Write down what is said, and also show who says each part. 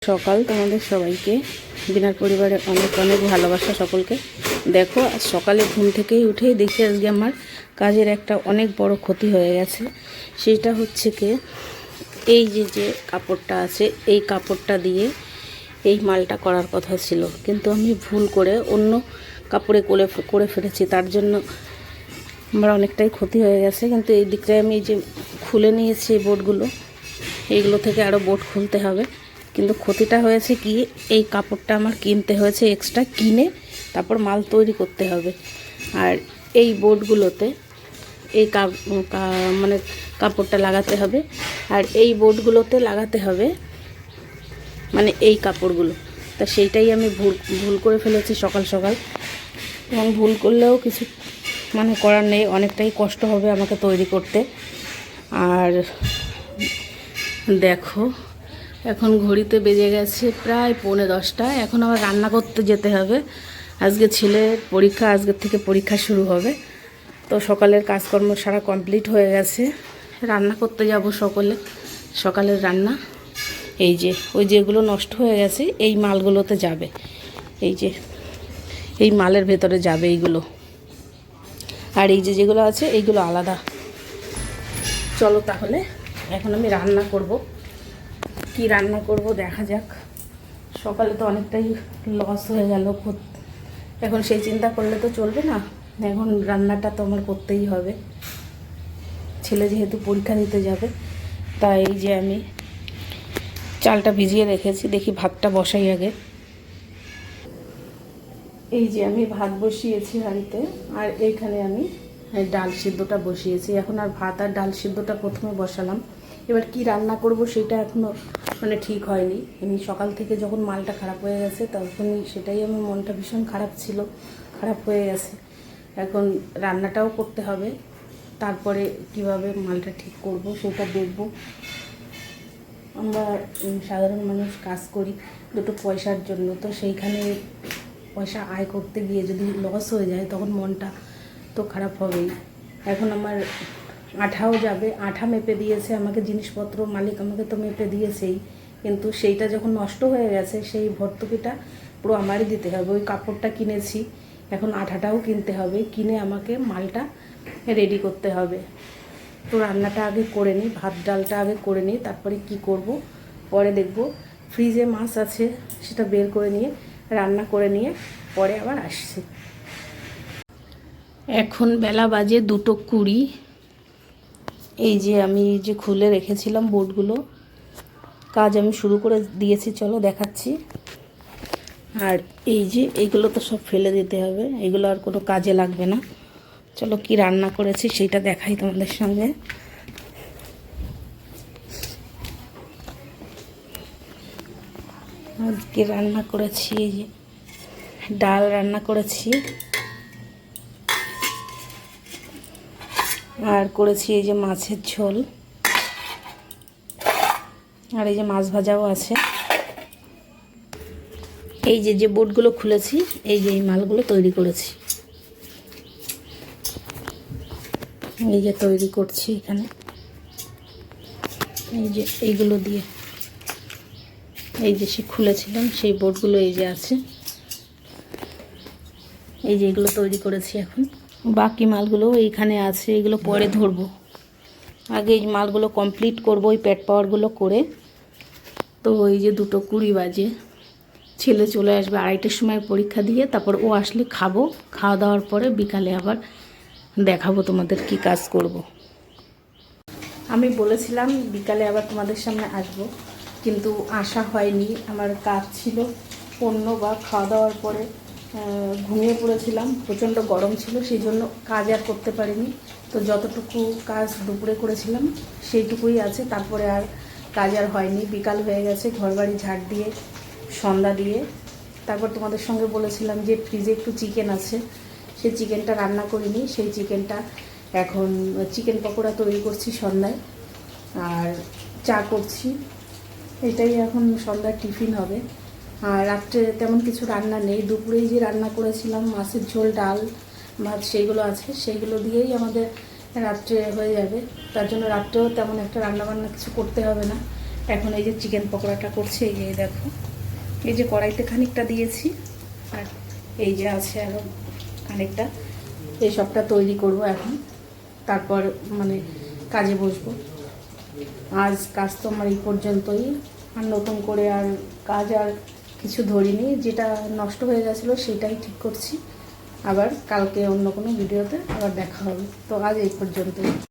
Speaker 1: সকাল তোমাদের সবাইকে বিনার পরিবারে অনেক অনেক ভালোবাসা সকলকে। দেখো আজ সকালে ঘুম থেকেই উঠেই দেখি আজকে আমার কাজের একটা অনেক বড় ক্ষতি হয়ে গেছে। সেটা হচ্ছে কি, এই যে কাপড়টা আছে এই কাপড়টা দিয়ে এই মালটা করার কথা ছিল, কিন্তু আমি ভুল করে অন্য কাপড়ে করে ফেলেছি। তার জন্য আমার অনেকটাই ক্ষতি হয়ে গেছে। কিন্তু এই দিকটায় আমি যে খুলে নিয়েছি এই বোর্ডগুলো, এইগুলো থেকে আরও বোর্ড খুলতে হবে। কিন্তু ক্ষতিটা হয়েছে কি, এই কাপড়টা আমার কিনতে হয়েছে, এক্সট্রা কিনে তারপর মাল তৈরি করতে হবে। আর এই বোর্ডগুলোতে এই মানে কাপড়টা লাগাতে হবে, আর এই বোর্ডগুলোতে লাগাতে হবে মানে এই কাপড়গুলো। তা সেইটাই আমি ভুল করে ফেলেছি সকাল সকাল। এবং ভুল করলেও কিছু মানে করার নেই, অনেকটাই কষ্ট হবে আমাকে তৈরি করতে। আর দেখো এখন ঘড়িতে বেজে গেছে প্রায় 9:45। এখন আবার রান্না করতে যেতে হবে। আজকে ছেলের পরীক্ষা, আজকের থেকে পরীক্ষা শুরু হবে। তো সকালের কাজকর্ম সারা কমপ্লিট হয়ে গেছে, রান্না করতে যাব সকালের রান্না। এই যে ওই যেগুলো নষ্ট হয়ে গেছে এই মালগুলোতে যাবে, এই যে এই মালের ভেতরে যাবে এইগুলো। আর এই যেগুলো আছে এইগুলো আলাদা। চলো তাহলে এখন আমি রান্না করব। কি রান্না করব দেখা যাক। সকালে তো অনেকটাই লস হয়ে গেল, এখন সেই চিন্তা করলে তো চলবে না। এখন রান্নাটা তো আমার করতেই হবে, ছেলে যেহেতু পরীক্ষা দিতে যাবে। তাই এই যে আমি চালটা ভিজিয়ে রেখেছি, দেখি ভাতটা বসাই আগে। এই যে আমি ভাত বসিয়েছি হাঁড়িতে, আর এইখানে আমি ডাল সিদ্ধটা বসিয়েছি। এখন আর ভাত আর ডাল সিদ্ধটা প্রথমে বসালাম। এবার কি রান্না করব সেটা এখনও মানে ঠিক হয়নি। আমি সকাল থেকে যখন মালটা খারাপ হয়ে গেছে তখনই সেটাই আমার মনটা ভীষণ খারাপ ছিল, খারাপ হয়ে গেছে। এখন রান্নাটাও করতে হবে, তারপরে কিভাবে মালটা ঠিক করব সেটা দেখব। আমরা সাধারণ মানুষ কাজ করি দুটো পয়সার জন্য, তো সেইখানে পয়সা আয় করতে গিয়ে যদি লস হয়ে যায় তখন মনটা তো খারাপ হবেই। এখন আমার আঠাও যাবে, আঠা মেপে দিয়েছে আমাকে জিনিসপত্র, মালিক আমাকে তো মেপে দিয়েছেই, কিন্তু সেইটা যখন নষ্ট হয়ে গেছে সেই ভর্তুকিটা পুরো আমারই দিতে হবে। ওই কাপড়টা কিনেছি, এখন আঠাটাও কিনতে হবে, কিনে আমাকে মালটা রেডি করতে হবে। তো রান্নাটা আগে করে নিই, ভাত ডালটা আগে করে নিই, তারপরে কি করব পরে দেখব। ফ্রিজে মাছ আছে, সেটা বের করে নিয়ে রান্না করে নিয়ে পরে আবার আসছি। এখন বেলা বাজে 2:20। এই যে আমি যে খুলে রেখেছিলাম বোর্ডগুলো, কাজ আমি শুরু করে দিয়েছি, চলো দেখাচ্ছি। আর এই যে এইগুলো তো সব ফেলে দিতে হবে, এগুলো আর কোনো কাজে লাগবে না। চলো কি রান্না করেছি সেইটা দেখাই তোমাদের সঙ্গে। আজকে রান্না করেছি এই যে ডাল রান্না করেছি, আর করেছি এই যে মাছের ঝোল, আর এই যে মাছ ভাজাও আছে। এই যে বোর্ডগুলো খুলেছি, এই যে এই মালগুলো তৈরি করেছি, এই যে তৈরি করছি এখানে। এই যে এইগুলো দিয়ে এই যে সে খুলেছিলাম সেই বোর্ডগুলো এই যে আছে, এই যে এগুলো তৈরি করেছি। এখন বাকি মালগুলো এইখানে আছে, এগুলো পরে ধরবো। আগে এই মালগুলো কমপ্লিট করবো, ওই প্যাড পাওয়ারগুলো করে। তো ওই যে 2:20 বাজে, ছেলে চলে আসবে 2:30টার সময় পরীক্ষা দিয়ে, তারপর ও আসলে খাবো, খাওয়া দাওয়ার পরে বিকালে আবার দেখাবো তোমাদের কি কাজ করব। আমি বলেছিলাম বিকালে আবার তোমাদের সামনে আসবো, কিন্তু আসা হয়নি। আমার কাজ ছিল অন্য, বা খাওয়া দাওয়ার পরে ঘুমিয়ে পড়েছিলাম, প্রচণ্ড গরম ছিল, সেই জন্য কাজ আর করতে পারিনি। তো যতটুকু কাজ দুপুরে করেছিলাম সেইটুকুই আছে, তারপরে আর কাজ আর হয়নি। বিকাল হয়ে গেছে, ঘরবাড়ি ঝাড় দিয়ে সন্ধ্যা দিয়ে তারপর তোমাদের সঙ্গে বলেছিলাম যে ফ্রিজে একটু চিকেন আছে, সেই চিকেনটা রান্না করিনি। সেই চিকেনটা এখন চিকেন পকোড়া তৈরি করছি সন্ধ্যায়, আর চা করছি। এটাই এখন সন্ধ্যার টিফিন হবে। আর রাত্রে তেমন কিছু রান্না নেই, দুপুরেই যে রান্না করেছিলাম মাছের ঝোল ডাল ভাত সেইগুলো আছে, সেইগুলো দিয়েই আমাদের রাত্রে হয়ে যাবে। তার জন্য রাত্রেও তেমন একটা রান্নাবান্না কিছু করতে হবে না। এখন এই যে চিকেন পকোড়াটা করছি, এই যে দেখো এই যে কড়াইতে খানিকটা দিয়েছি আর এই যে আছে আরও খানিকটা, এই সবটা তৈরি করব এখন, তারপর মানে কাজে বসবো। আজ কাজ তো আমার এই পর্যন্তই, আর নতুন করে আর কাজ আর কিছু ধরিনি, যেটা নষ্ট হয়ে গেছিলো সেটাই ঠিক করছি। আবার কালকে অন্য কোনো ভিডিওতে আবার দেখা হবে। তো আজ এই পর্যন্তই।